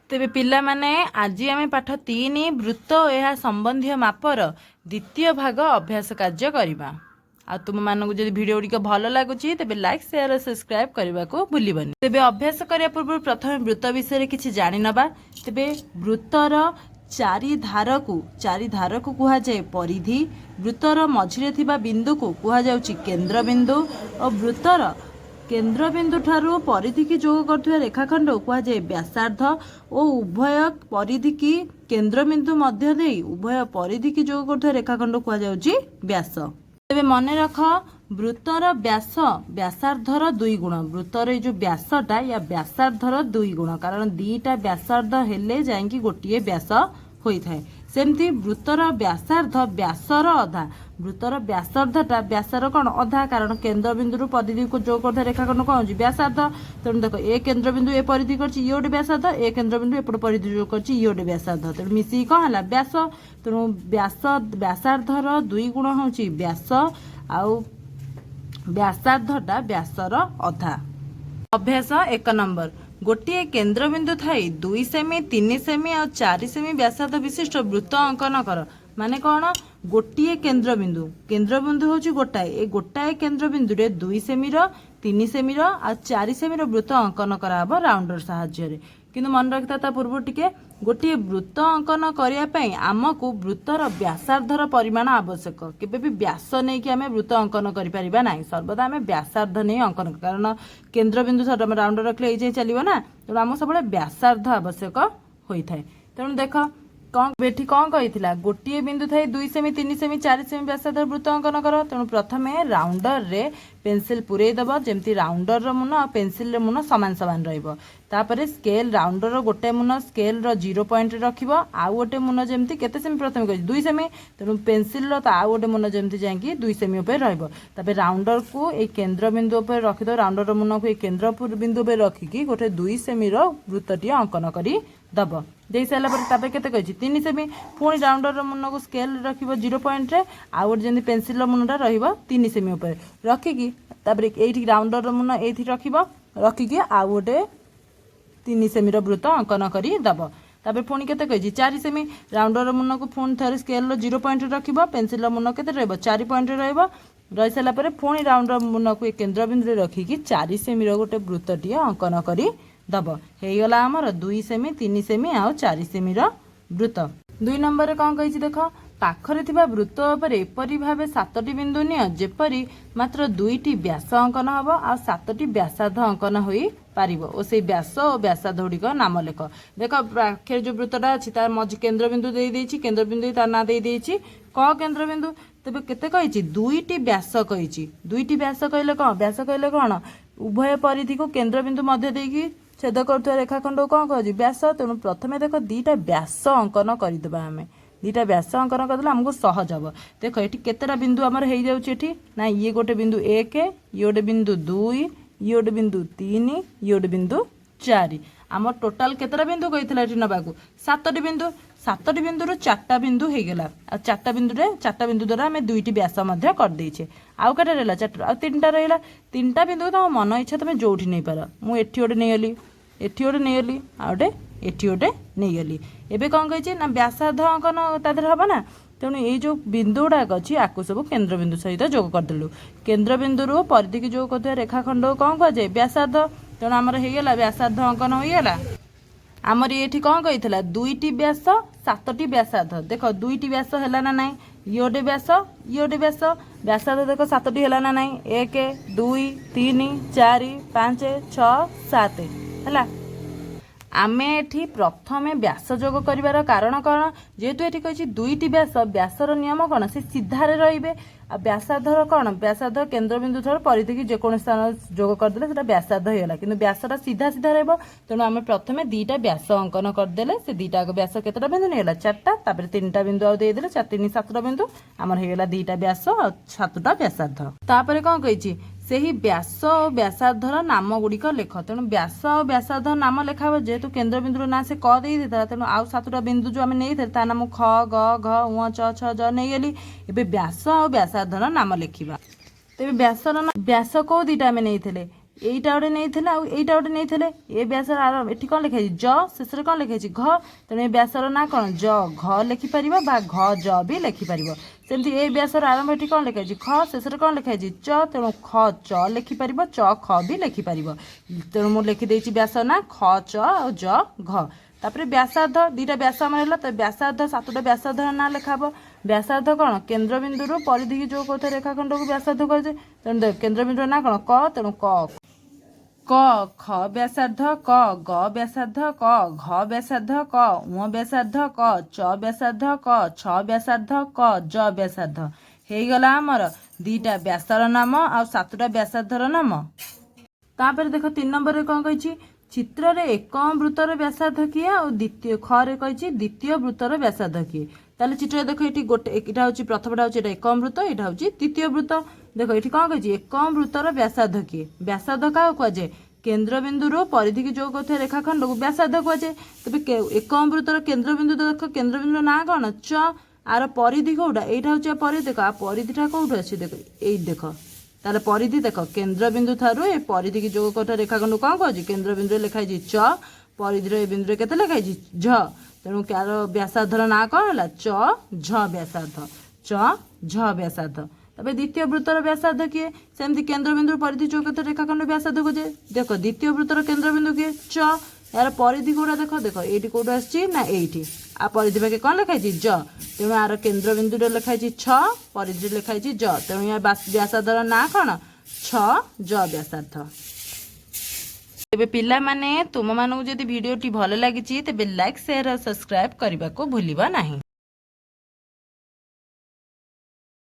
तेबे पिला माने आज आम पाठ 3 वृत्त और यह संबंधी मापर द्वितीय भाग अभ्यास कार्य करवा। आ तुम मानक जब भिड गुड़िक भल लगुच तेज लाइक शेयर और सब्सक्राइब करने को भूलबनी। तेबे अभ्यास करने पूर्व प्रथम वृत्त विषय किसी जानी नबा। तेबे वृत्तर चारि धार को कह जाए परिधि। वृत्तर मझिरे थिबा बिंदु को कह जाउची केंद्र बिंदु और वृत्तर केंद्र बिंदु ठारू परिधि की जोग करथुवा रेखाखंड कह जाए व्यासार्ध और उभय परिधि की केंद्र बिंदु मध्य देई उभय परिधि की जोग करथुवा रेखाखंड कह जाउची व्यास। तेबे मन रख वृत्तर व्यास व्यासार्धर 2 गुण। वृत्तर जो व्यासटा या व्यासार्धर 2 गुण कारण दीटा व्यासार्ध हेले जाइकी गोटे व्यास होता है। सेमती वृत्तर व्यासार्ध व्यासर अधा। वृत्तर व्यासार्धटा व्यासर कौन अधा कारण केंद्र बिंदु परिधि को जोग करता रेखाखंड कौन हो व्यासार्ध। तेणु देख ए केंद्र बिंदु ए परिधि कर गोटे व्यासार्ध ए केंद्र बिंदु एपट परिधि जोग कर गोटे व्यासार्ध तेणु मिसिकी कौन है व्यास। तेणु व्यासार्धर 2 गुण हूँ व्यास आउ व्यासार्धटा व्यासर अधा। अभ्यास 1 नंबर गोटे केंद्र बिंदु थाई 2 सेमी 3 सेमी और 4 सेमी व्यासार्ध विशिष्ट वृत्त अंकन कर। माने कौन गोटे केंद्र बिंदु हूँ गोटाए ए गोटाए केंद्र बिंदु 2 सेमी 3 सेमी और 4 सेमी वृत्त अंकन कराब राउंडर साहाय्य। किंतु मन रखता ता पूर्व टिके गोटे वृत्त अंकन करने आमको वृत्तर व्यासार्धर परिमाण आवश्यक। केबे भी व्यास नहीं कि आम वृत्त अंकन करें ना सर्वदा आम व्यासार्ध नहीं अंकन कारण केंद्र बिंदु सर राउंडर रखले ये चलो ना तेणु आम सब व्यासार्ध आवश्यक होता है। तेणु देख कौन बेठी कौन कही गोटे बिंदु थाई 2 सेमी 3 सेमी 4 सेमी व्यासार्ध वृत्त अंकन कर। तेणु प्रथमे राउंडर रे पेंसिल पुरे दब जमती राउंडर मुन और पेंसिल मुन सामान सामान रही। स्केल राउंडर गोटे मुन स्केल 0 पॉइंट रखिबो आउ गोटे मुन जमती केते सेमी प्रथमे कहि 2 सेमी तेणु पेंसिल आउ गोटे मुन जमती जाइकी 2 सेमी ऊपर रहइबो। तापर राउंडर को ए केंद्र बिंदु ऊपर रखिदो राउंडर मुन को ए केंद्र बिंदु ऊपर रखिकी गोटे 2 सेमी वृत्तटी अंकन करी दब। दे सारा पर केते कहि 3 सेमी पुणी राउंडर मुन को स्केल रखिबो 0 पॉइंट रे आउ गोटे जमती पेंसिल मुनटा रहिबो 3 सेमी ऊपर रखिकी तापर एठी राउंडर मुन एठी रखिबो रखिकी आउ गोटे 3 सेमी वृत्त अंकन करी दब। तापर पुणी केते कहि 4 सेमी राउंडर मुन को पुणी थरे स्केल 0 पॉइंट रखिबो पेंसिल मुन केते रहइबो 4 पॉइंट रहइबो रही सारा पर पुणी राउंडर मुन को केंद्र बिंदु रखिकी 4 सेमी गोटे वृत्तटी अंकन करी दब। हेगला आमर 2 सेमी 3 सेमी आउ 4 सेमी वृत्त। 2 नंबर कौन कही देख पाखरे थिबा वृत्त उपर एपरि भावे 7टी बिंदु निय जेपरि मात्र 2टी व्यास अंकन हबो आ 7टी व्यासार्ध अंकन होई पारिबो और से व्यास और व्यासार्ध गुड़िक नाम लेख। देख पाखे जो वृत्तटा अच्छी तार मझ केंद्र बिंदु दे देछि केंद्र बिंदु तार ना दे देछि क केंद्र बिंदु तेबे केते कहिछि 2टी व्यास कहिछि 2टी व्यास कहले कौन व्यास कहले कौन उभय परिधि को केंद्र बिंदु मध्य देकी छेद कर रेखाखंड कौन कह व्यास। तेणु प्रथमे देख 2टा व्यास अंकन करदेबा आम 2टा व्यास अंकन करदेला आमको सहज हम। देख ये केतेटा बिंदु आमर हो जाऊँगी ना ये गोटे बिंदु 1 ये गोटे बिंदु 2 ये गोटे बिंदु 3 ये गोटे बिंदु 4 आम टोटाल केतेटा बिंदु कही नवाक 7टी बिंदु 7टी बिंदु 4टा बिंदु हो गला 4टा बिंदु द्वारा आम 2टी व्यास करदेचे आउ कटा रहा 4 आ 3टा रहा 3टा बिंदु तुम मन इच्छा तुम जो नहीं पार मुझे गोटे नहीं गली एठी गोटे नहीं गली आ गोटे एठी गोटे नहीं गली एबे कौन कही ना व्यासार्ध अंकन तादेह हम ना। तेणु ये जो बिंदु गुड़ाक अच्छी आपको सब केंद्र बिंदु सहित जोग करदेलु केंद्र बिंदु परिधि की जोग करते रेखाखंड कौन कह जाए व्यासार्ध। तेणु आमर होगा व्यासार्ध अंकन होगा आमर ये कौन कही 2टी व्यास 7टी व्यासार्ध। देख 2टी व्यास है ना नाई ये गोटे व्यास ये गोटे व्यास व्यासार्ध देख 7टी है ना नाई 1 2 3 4 5 6 7 है। आमे एठी प्रथमे व्यास जोग करिवार कारण कौन जेहेतु ये कही 2टी व्यास व्यासर नियम कौन से सीधारे रहिबे आ व्यासार्धर कौन व्यासार्ध केंद्र बिंदु थर परिधि की जेको स्थान जोग करदेले सेटा व्यासार्ध होगा किंतु व्यासटा सीधा सीधा रहइबो। तेणु आम प्रथमे 2टा व्यास अंकन करदेले से 2टा व्यास केतेटा बिंदु नहीं 4टा तापर 3टा बिंदु आउ देदेले 4 3 7टा बिंदु आमर होगा 2टा व्यास और 7टा व्यासार्ध। तापर कौन कही ସେହି ବ୍ୟାସ ଓ ବ୍ୟାସାର୍ଦ୍ଧର ନାମ ଗୁଡ଼ିକ ଲେଖ। ତେଣୁ ବ୍ୟାସ ଆଉ ବ୍ୟାସାର୍ଦ୍ଧ ନାମ ଲେଖା ହେବ ଯେହେତୁ କେନ୍ଦ୍ରବିନ୍ଦୁର ନାଁ ସେ କ ଦେଇଥିଲା ତେଣୁ ଆଉ 7ଟା ବିନ୍ଦୁ ଯେଉଁ ଆମେ ନେଇଥିଲେ ତା ନାମ ଖ ଗ ଘ ଙ ଚ ଛ ଜ ନେଇଗଲି। ଏବେ ବ୍ୟାସ ଆଉ ବ୍ୟାସାର୍ଦ୍ଧର ନାମ ଲେଖିବା। ତେବେ ବ୍ୟାସ କୋଉ ଦିଟା ଆମେ ନେଇଥିଲେ এইটা গোटे नहीं आउ এইটা गोटे नहीं ए व्यासर आरंभ एटी कौन लिखाई ज शेष कौन लिखाई घ तेणु ए व्यासर ना कौन ज घ लिखिपर बा घ ज भी लिखिपर सेमती ए व्यासर आरंभ एटी कौन लिखाई ख शेष कौन लिखाई च तेणु ख च लिखिपर च ख भी लिखिपर तेणु मुझे लिखिदे व्यास ना ख च और ज घ तापर व्यासार्ध दुईटा व्यास आम तो व्यासार्ध 7टा व्यासार्ध ना लिखाब व्यासार्ध कौन केन्द्रबिंदु परिधि की जो कौन रेखाखंड को व्यासार्ध कर तेणु देख केन्द्रबिंदु ना कौन क तेणु क ख व्यासार्ध क ग व्यासार्ध क घ व्यासार्ध क उ व्यासार्ध क च व्यासार्ध क छ व्यासार्ध क ज व्यासार्ध ହେଇଗଲା ଆମର ଦୁଇଟା ବ୍ୟାସର ନାମ ଆଉ 7ଟା ବ୍ୟାସାର୍ଧର ନାମ। ତାପରେ ଦେଖ 3 ନମ୍ବରରେ କ'ଣ କହିଛି ଚିତ୍ରରେ ଏକମ ବୃତ୍ତର ବ୍ୟାସାର୍ଧ କିଏ ଆଉ ଦ୍ୱିତୀୟ ଖରେ କହିଛି ଦ୍ୱିତୀୟ ବୃତ୍ତର ବ୍ୟାସାର୍ଧ କିଏ। ତାହେଲେ ଚିତ୍ରରେ ଦେଖ ଏଠି ଗୋଟେ ଏଇଟା ହେଉଛି ପ୍ରଥମଟା ହେଉଛି ଏଇଟା ଏକମ ବୃତ୍ତ ଏଇଟା ହେଉଛି ଦ୍ୱିତୀୟ ବୃତ୍ତ। ଦେଖ ଏଠି କ'ଣ କହିଛି ଏକମ ବୃତ୍ତର ବ୍ୟାସାର୍ଧ କିଏ ବ୍ୟାସାର୍ଧ କାହାକୁ କୁହାଯାଏ କେନ୍ଦ୍ରବିନ୍ଦୁରୁ ପରିଧିକି ଯୋଗ କରୁଥିବା ରେଖାଖଣ୍ଡକୁ ବ୍ୟାସାର୍ଧ କୁହାଯାଏ। ତେବେ ଏକମ ବୃତ୍ତର କେନ୍ଦ୍ରବିନ୍ଦୁ ଦେଖ କେନ୍ଦ୍ରବିନ୍ଦୁର ନାଁ କ'ଣ च आर परिधि कौटा यहाँ हूँ परिधि देख आ परिधिटा कौट अच्छी देख ये देख तार परिधि देख केन्द्रबिंदु ठारू ए परिधि की जोग कटा रेखाखंड कौन कह केन्द्रबिंदु लिखाई च परिधि ए बिंदु के लिखाई झ तेणु यार व्यासार्धर ना कौन है च झ व्यासार्ध च झ व्यासार्ध। तबे द्वितीय वृत्तर व्यासार्ध किए सेमती केन्द्रबिंदु परिधि जोग कटा रेखाखंड व्यासार्ध को देख द्वितीय वृत्तर केन्द्रबिंदु किए च यार परिधि कौटा देख देख ये कौट आना ये आ परिधि पाखे कौन लिखाई ज तेणु यार केन्द्रबिंदु लिखाई छ परिधि लिखाई ज तेणु यार व्यासार्धर ना कौन छ ज व्यासार्ध। तेबे पिला माने तुम मानू जदि वीडियोटी भल लगी तेबे लाइक शेयर और सब्सक्राइब करने को भूलिबा नहीं।